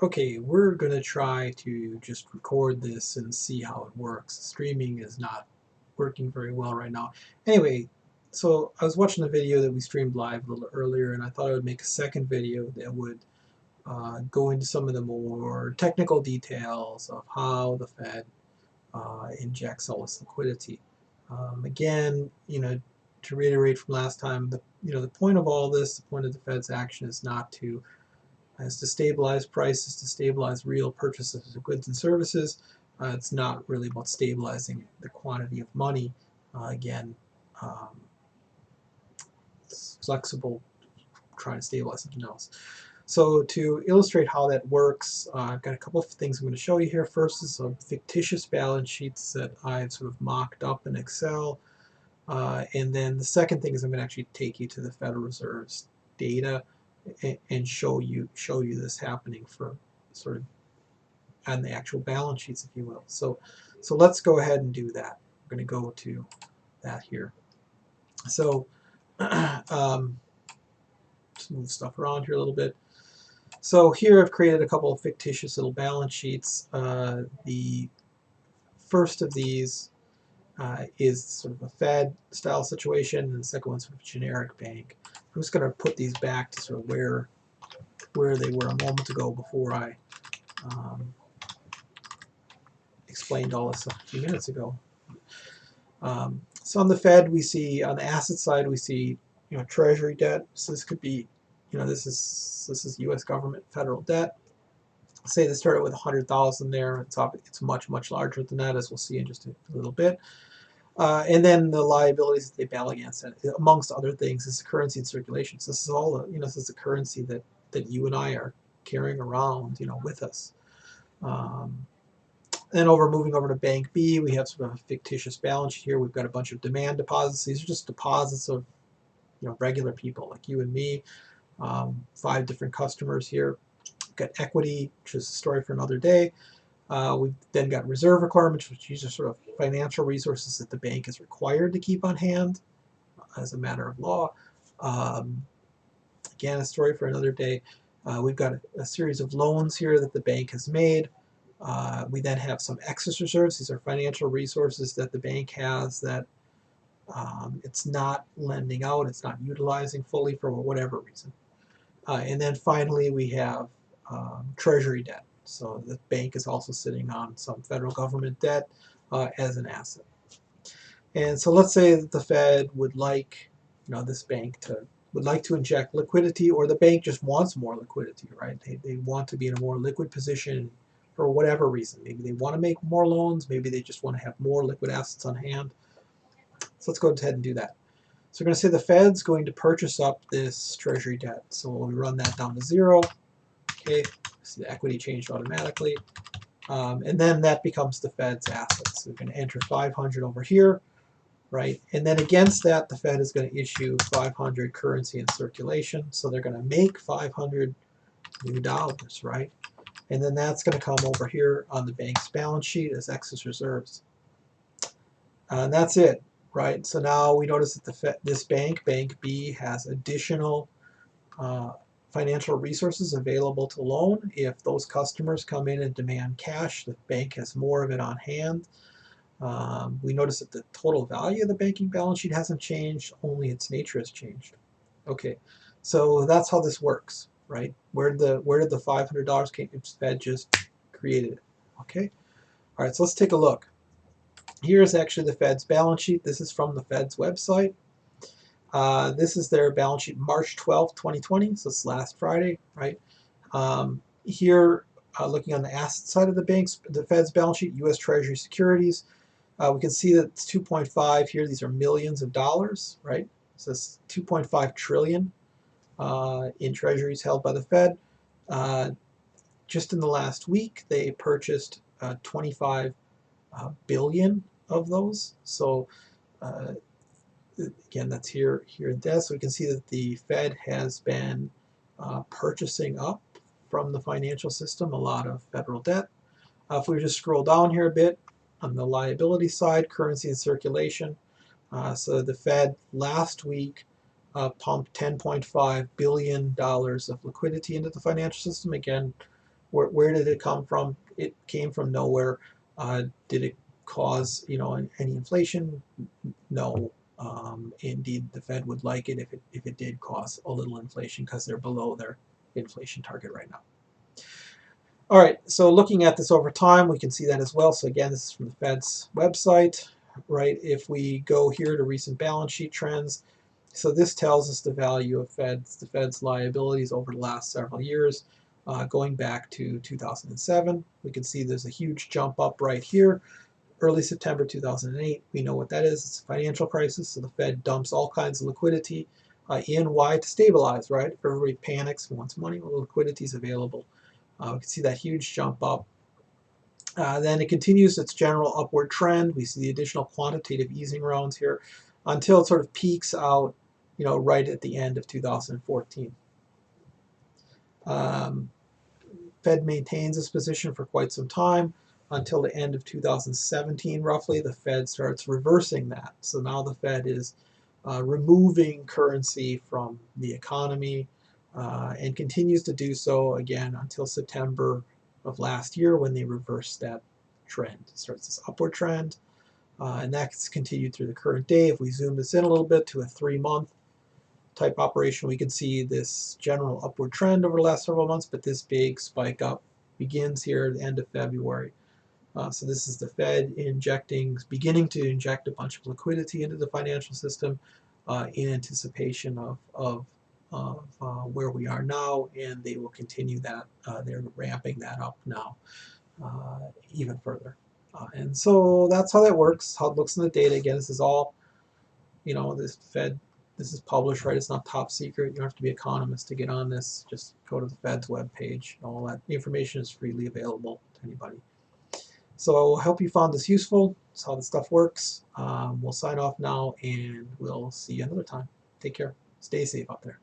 Okay, we're going to try to just record this and see how it works. Streaming is not working very well right now. Anyway, so I was watching the video that we streamed live a little earlier, and I thought I would make a second video that would go into some of the more technical details of how the Fed injects all this liquidity. Again, to reiterate from last time, the point of all this, the point of the Fed's action is to stabilize prices, to stabilize real purchases of goods and services. It's not really about stabilizing the quantity of money. Again, um, it's flexible, trying to stabilize something else. So to illustrate how that works, I've got a couple of things I'm going to show you here. First is some fictitious balance sheets that I've sort of mocked up in Excel. And then the second thing is I'm going to actually take you to the Federal Reserve's data and show you this happening for sort of on the actual balance sheets, if you will. So let's go ahead and do that. We're going to go to that here. So just move stuff around here a little bit. So here I've created a couple of fictitious little balance sheets. The first of these is sort of a Fed style situation, and the second one's sort of a generic bank. I'm just going to put these back to sort of where they were a moment ago before I explained all this stuff a few minutes ago. So on the Fed, we see on the asset side, we see Treasury debt. So this could be, this is U.S. government federal debt. Say they started with 100,000 there. It's much larger than that, as we'll see in just a little bit. And then the liabilities that they bail against, amongst other things, is the currency in circulation. So this is all this is the currency that you and I are carrying around, with us. Then moving over to Bank B, we have sort of a fictitious balance sheet here. We've got a bunch of demand deposits. These are just deposits of regular people like you and me. 5 different customers here. We've got equity, which is a story for another day. We've then got reserve requirements, which these are sort of financial resources that the bank is required to keep on hand as a matter of law. Again, a story for another day. We've got a series of loans here that the bank has made. We then have some excess reserves. These are financial resources that the bank has that it's not lending out, it's not utilizing fully for whatever reason. And then finally we have Treasury debt. So the bank is also sitting on some federal government debt as an asset. And so let's say that the Fed would like, this bank would like to inject liquidity, or the bank just wants more liquidity, right? They want to be in a more liquid position for whatever reason. Maybe they want to make more loans, maybe they just want to have more liquid assets on hand. So let's go ahead and do that. So we're going to say the Fed's going to purchase up this Treasury debt. So we run that down to 0. Okay, so the equity changed automatically. And then that becomes the Fed's assets. So we're going to enter 500 over here, right? And then against that, the Fed is going to issue 500 currency in circulation. So they're going to make 500 new dollars, right? And then that's going to come over here on the bank's balance sheet as excess reserves. And that's it, right? So now we notice that this bank, Bank B, has additional financial resources available to loan. If those customers come in and demand cash, the bank has more of it on hand. We notice that the total value of the banking balance sheet hasn't changed, only its nature has changed. Okay, so that's how this works, right? Where did the $500 came from? The Fed just created it. Okay, all right, so let's take a look. Here's actually the Fed's balance sheet. This is from the Fed's website. This is their balance sheet March 12th, 2020, so it's last Friday, right? Here, looking on the asset side of the Fed's balance sheet, U.S. Treasury securities, we can see that it's 2.5 here. These are millions of dollars, right? So it's 2.5 trillion in treasuries held by the Fed. Just in the last week, they purchased 25 billion of those. So again, that's here and there. So we can see that the Fed has been purchasing up from the financial system a lot of federal debt. If we just scroll down here a bit, on the liability side, currency in circulation. So the Fed last week pumped $10.5 billion of liquidity into the financial system. Again, Where did it come from? It came from nowhere. Did it cause, any inflation? No. Indeed, the Fed would like it if it did cause a little inflation because they're below their inflation target right now. All right, so looking at this over time, we can see that as well. So again, this is from the Fed's website, right? If we go here to recent balance sheet trends, so this tells us the value of the Fed's liabilities over the last several years, going back to 2007. We can see there's a huge jump up right here, early September 2008. We know what that is. It's a financial crisis, so the Fed dumps all kinds of liquidity in. Why? To stabilize, right? If everybody panics and wants money, well, the liquidity is available. We can see that huge jump up. Then it continues its general upward trend. We see the additional quantitative easing rounds here until it sort of peaks out, right at the end of 2014. Fed maintains this position for quite some time until the end of 2017, roughly. The Fed starts reversing that. So now the Fed is removing currency from the economy and continues to do so again until September of last year when they reversed that trend. It starts this upward trend, and that's continued through the current day. If we zoom this in a little bit to a 3-month type operation, we can see this general upward trend over the last several months, but this big spike up begins here at the end of February. So this is the Fed beginning to inject a bunch of liquidity into the financial system in anticipation of where we are now, and they will continue that. They're ramping that up now even further. And so that's how that works, how it looks in the data. Again, this is all, this is published, right? It's not top secret. You don't have to be an economist to get on this. Just go to the Fed's webpage. All that information is freely available to anybody. So I hope you found this useful. That's how this stuff works. We'll sign off now, and we'll see you another time. Take care. Stay safe out there.